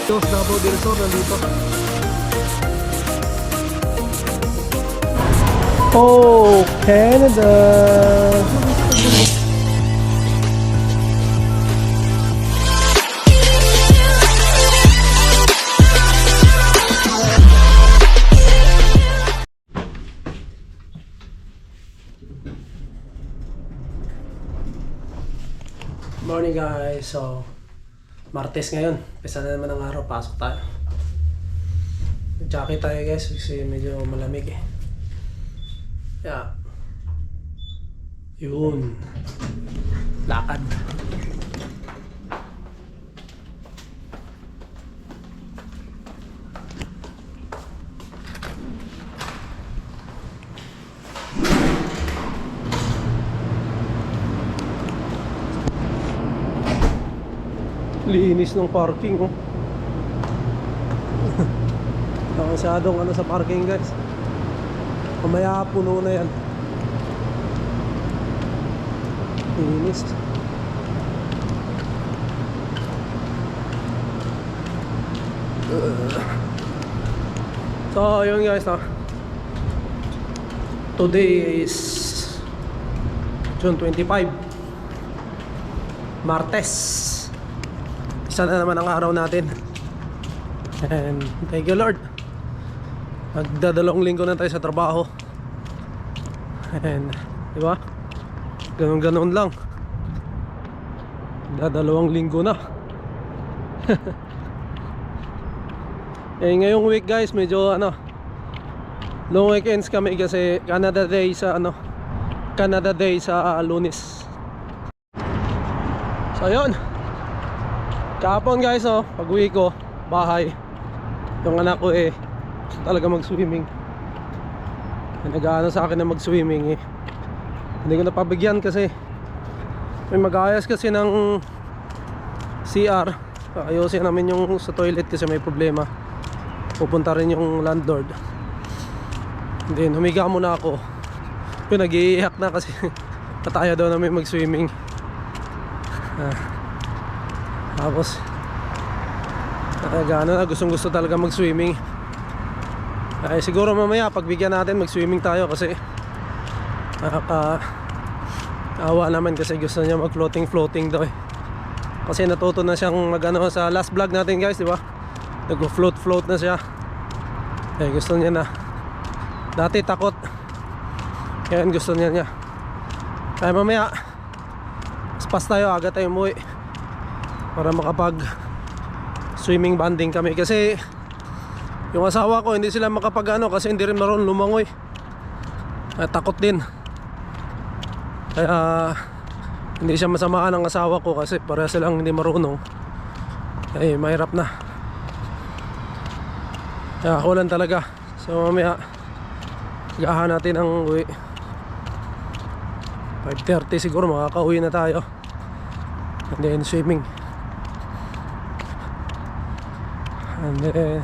Ito, Davao del Sur, nandito. Oh, Canada! Morning guys, so Martes ngayon, pesa na naman ang araw, pasok tayo. Jacket tayo guys kasi medyo malamig eh. Yeah. Yun. Lakad. Linis ng parking oh. Masyadong ano sa parking guys. Mamaya puno na yan. Linis. So yun guys no? Today is June 25, Martes. Isa na naman ang araw natin. And thank you Lord, magdadalawang linggo na tayo sa trabaho. And diba, ganun lang, dadalawang linggo na. Eh ngayong week guys medyo ano, long weekends kami kasi Canada Day sa ano, Canada Day sa Lunes. So yun, kahapon guys oh, pag uwi ko bahay, yung anak ko eh gusto talaga mag-swimming. Nag-aano sa akin na mag-swimming eh. Hindi ko napabigyan kasi may mag-aayos kasi ng CR. Ayusin namin yung sa toilet kasi may problema. Pupunta rin yung landlord. Then humiga muna ako. Yung nag-iiyak na kasi pataya daw namin mag-swimming. Tapos gano'n na, gustong gusto talaga mag-swimming. Ay siguro mamaya pagbigyan natin mag-swimming tayo kasi awa naman kasi gusto niya mag-floating daw eh. Kasi natuto na siyang mag-ano sa last vlog natin guys, di ba? Nag-float na siya. Eh gusto niya na. Dati takot. Kaya gusto niya. Kaya mamaya pas tayo, agad tayo umuwi para makapag swimming banding kami kasi yung asawa ko hindi sila makapag ano kasi hindi rin marunong lumangoy. Takot din. Kaya hindi siya masamaan ng asawa ko kasi pareha silang hindi marunong. Ay mahirap na. Kaya ako lang talaga. So mamaya gahan natin ang uwi. 5:30 siguro makakauwi na tayo. And then swimming. And then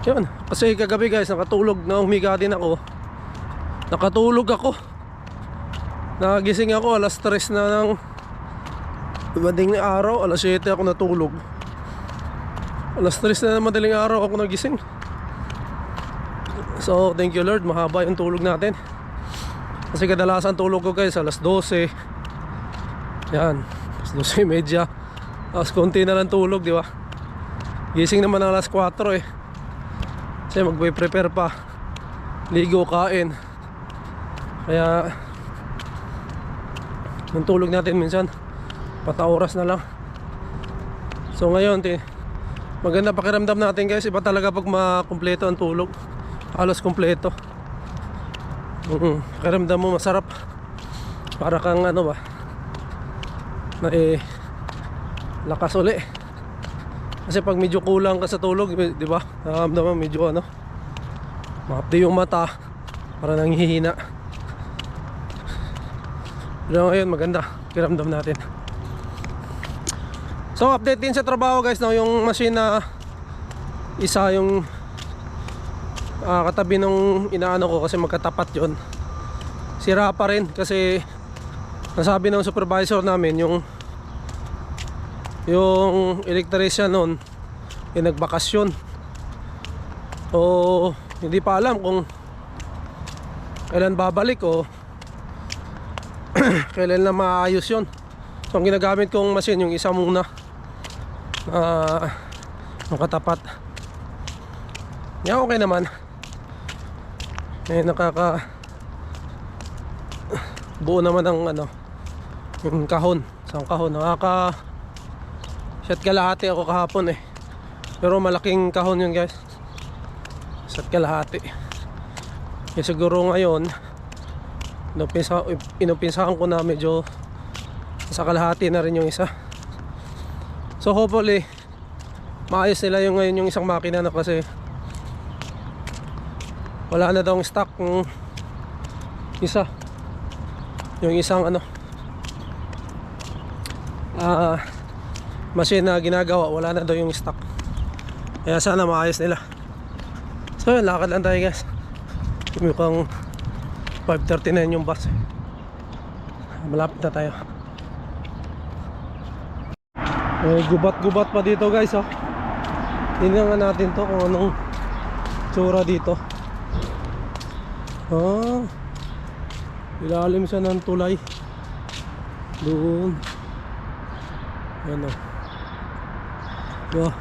yun, kasi kagabi guys nakatulog na, humiga din ako. Nakatulog ako. Nagising ako alas 3 na ng madaling araw. Alas 7 ako natulog. Alas 3 na ng madaling araw ako nagising. So thank you Lord, mahaba yung tulog natin. Kasi kadalasan tulog ko guys alas 12. Yan, alas 12:30. Tapos konti na lang tulog, di ba? Gising naman ng alas 4 eh. Kasi magpe-prepare pa, ligo, kain. Kaya yung tulog natin minsan pataoras na lang. So ngayon maganda pakiramdam natin guys. Iba talaga pag makumpleto ang tulog. Halos kumpleto. Pakiramdam mo masarap. Para kang ano ba, na lakas uli. Kasi pag medyo kulang ka sa tulog, di ba? Nakaramdaman medyo ano, mahapdi yung mata, para nanghihina. Pero ngayon maganda pakiramdam natin. So update din sa trabaho guys no, yung machine na isa yung katabi nung inaano ko kasi magkatapat yon, sira pa rin kasi nasabi ng supervisor namin yung electrician nun, nagbakasyon. O hindi pa alam kung kailan babalik o kailan na maayos yun. So ang ginagamit kong machine yung isa muna, yung katapat. Yeah, okay naman. Buo naman ang yung kahon. Isang kahon. Shot kalahati ako kahapon eh. Pero malaking kahon yun guys. Shot kalahati. Kaya siguro ngayon inumpisahan ko na medyo sa kalahati na rin yung isa. So hopefully maayos nila yung ngayon yung isang makina na, kasi wala na daw stock yung isa. Yung isang machine na ginagawa, wala na daw yung stock. Kaya sana maayos nila. So yun, lakad lang tayo guys. Mukhang 5:39 yung bus. Malapit na tayo. Gubat-gubat pa dito guys, oh. Tingnan nga natin to kung anong tsura dito. Ilalim siya ng tulay. Doon. Ayan, oh.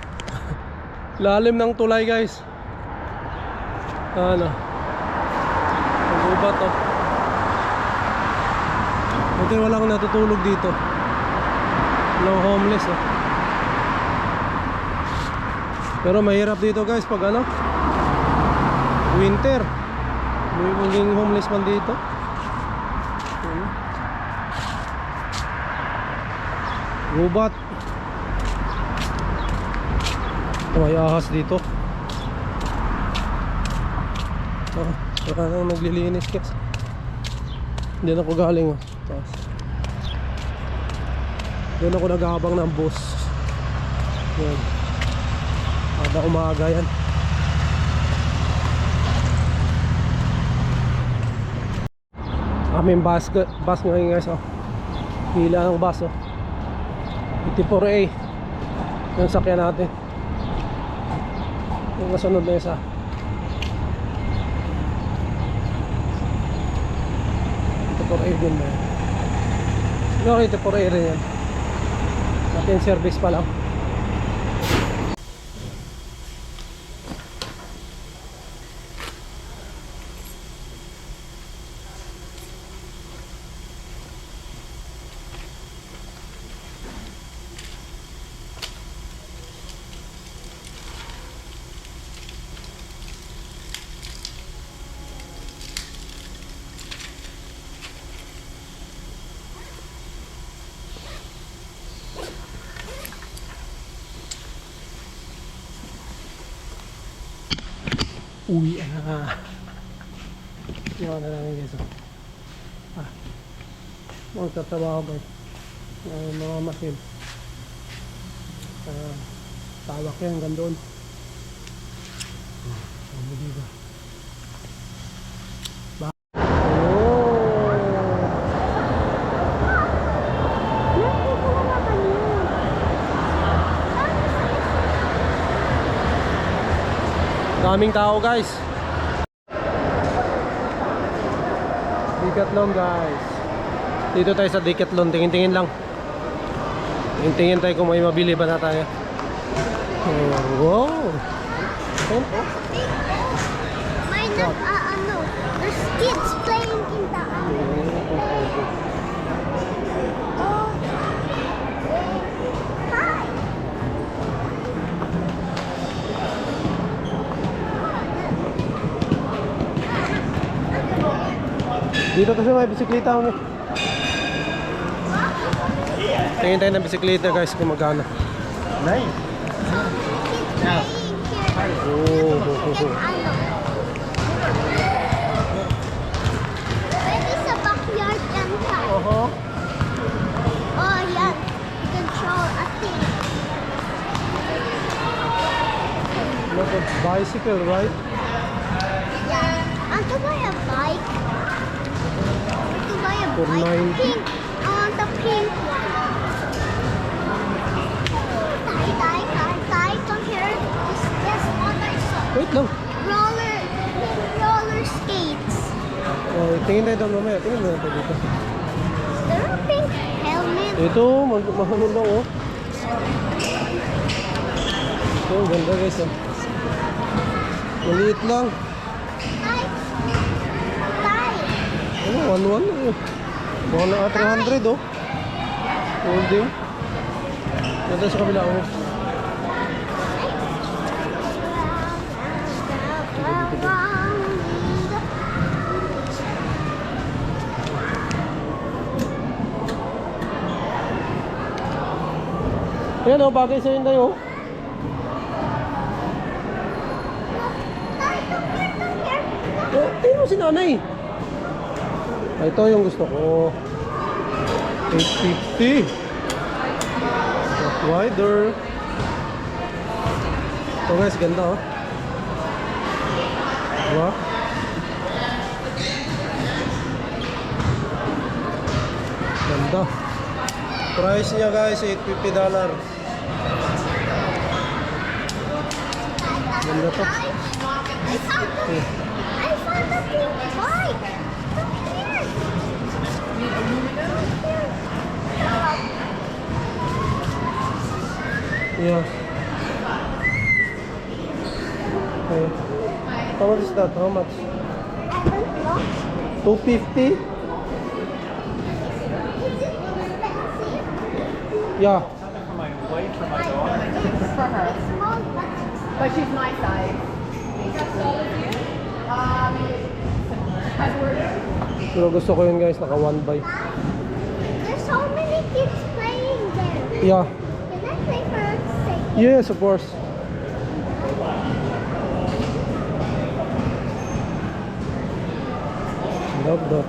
Ilalim ng tulay guys. Ang gubat, oh. Buti walang natutulog dito. Walang homeless, oh. Pero mahirap dito guys pag winter. May maging homeless man dito. Gubat. May ahas dito. Wala nang naglilinis guys. Diyan ako galing, oh. Doon ako nag-aabang ng bus. Yan. Ada umaga yan. Aming bus ngayon guys, oh. Pila ng bus, oh. 84A yung sakyan natin. Yung kasunod na isa. Ito 84A din ba? No, 84A rin yan. Natin service pa lang. Uwi na. Yan na lang guys. Magtatrabaho ba mga machine. Tawak yan hanggang doon. Dito. Daming tao guys. Decathlon guys. Dito tayo sa Decathlon. Tingin-tingin lang. Tingin-tingin tayo kung may mabili ba na tayo. Wow. There's kids playing in the Hi. Dito kasi may bisikleta ako. Tingin tayo ng bisikleta guys kung magkano. Nice. Pwede sa backyard yan ka. Oh, yan. You can show a thing. Look at bicycle, right? Yeah. I want to buy a bike. I want to buy a For bike. 90? Pink. I want the pink one. Tie, come here. Tingin tayo doon mamaya. Tingin mo tayo dito. There are pink helmets. Ito, mahalo lang oh. Ito, ang ganda guys oh. Maliit lang. Tay. Tay. Ano, 1-1 lang eh. Baka na 300 oh. Holding. Ganda sa kabila oh. Ayan oh, bagay sa'yo yun tayo. Tay, come here. Oh, tingnan mo si nanay. Ah, ito yung gusto ko. 850. Rock Rider. Ito guys, ganda oh. Diba? Ganda. Price niya guys, $850. Ganda to. I found the pink bike. Come here. Yeah. Okay. How much is that? How much? I don't know. 250? Is it expensive? Yeah. For my wife, for my daughter. For her. Small, but But she's my size. Pero gusto ko yun guys, naka 1 by. there's so many kids playing there. Yeah. Can I play for a second? Yes, of course. Love that.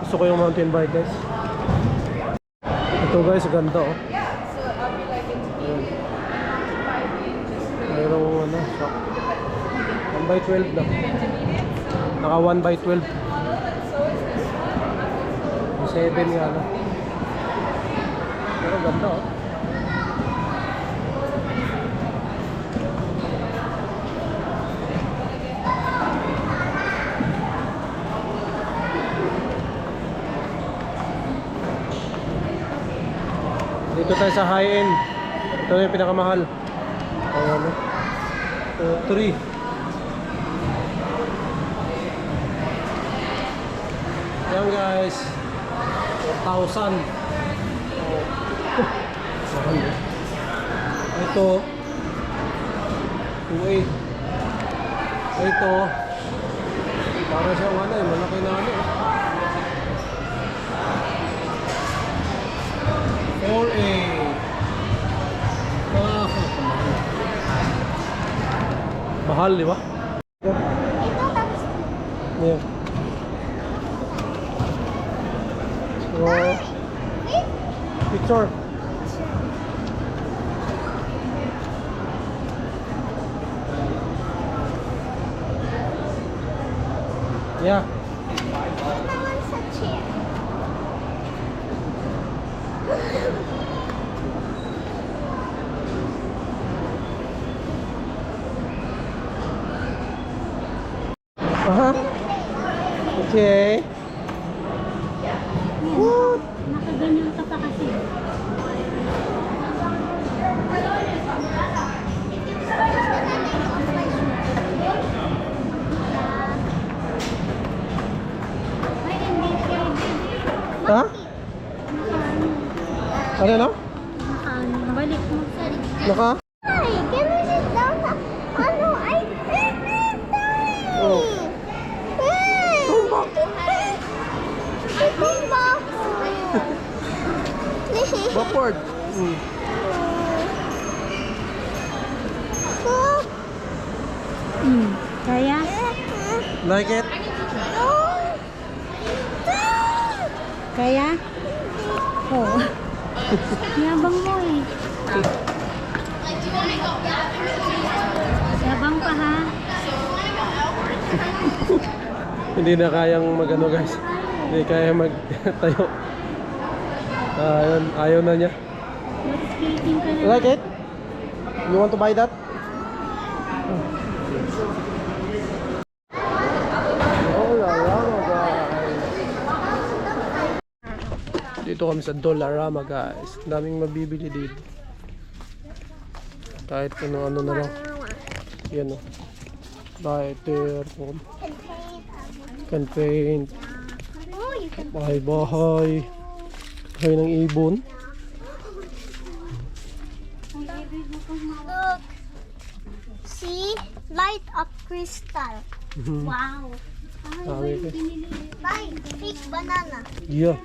Gusto ko yung mountain bike guys. Ito guys, ganda oh. Mayroong ano, shock. 1 by 12 lang. Naka 1 by 12. 7 nga lang. Pero ganda oh. Dito tayo sa high-end. Ito yung pinakamahal. Ayan o. 3. Ayan guys. 4,000. Ito. 2,800. Ito. Para siyang ano eh. Malaki na ano eh. 4A. Ah, mahal, di ba? Ito tapos Yeah. So, wait. picture. Yeah. Naman sa chair. Aha. Okay. What? Nakaganyan ka pa kasi. Why hindi pwede? Ha? Ano na? Nabalik mo. Naka? Hi, can we sit down? Ano? I Oh. Hey! Tumbak. Tumbak. Backward. Hmm. Kaya? Like it? Kaya? Oo. Yabang mo eh. Yabang pa ha. Hindi na kayang magano guys. Hindi kaya magtayo. Ayun, ayaw na niya. Mag-skating ka na. Like it? You want to buy that? Dito kami sa Dollarama guys. Daming mabibili dito. Kahit ano-ano na lang. Yan o. Lighter. Can paint. Oh, you can Bahay-bahay. Bahay ng ibon. look. See? Light up crystal. Wow. Dami ko. Buy fake banana. Yeah.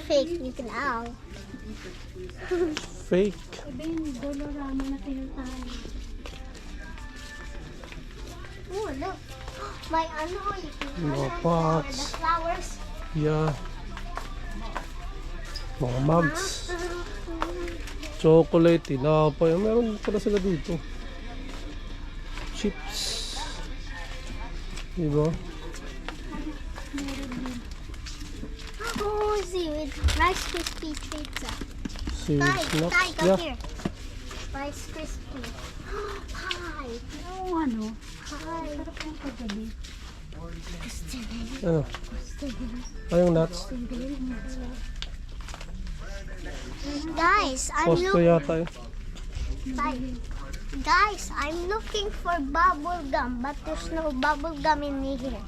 Fake, you can ow. Fake. Iba yung Dolorama na tinatawag. Oh, look. My ano, you can Mga put pots. the flowers. Yeah. Mga mugs. Chocolate. Tinapay. Meron pala sila dito. Chips. Diba? Oh, see, with Rice Krispie treats. Si Ty, snacks. Ty, come Yeah. here. Rice Krispie. Hi. Yung ano, Hi. sarap yung kagabi. Ano? Ay, yung nuts. Guys, I'm Posto looking. yata eh. Guys, I'm looking for bubble gum, but there's no bubble gum in here.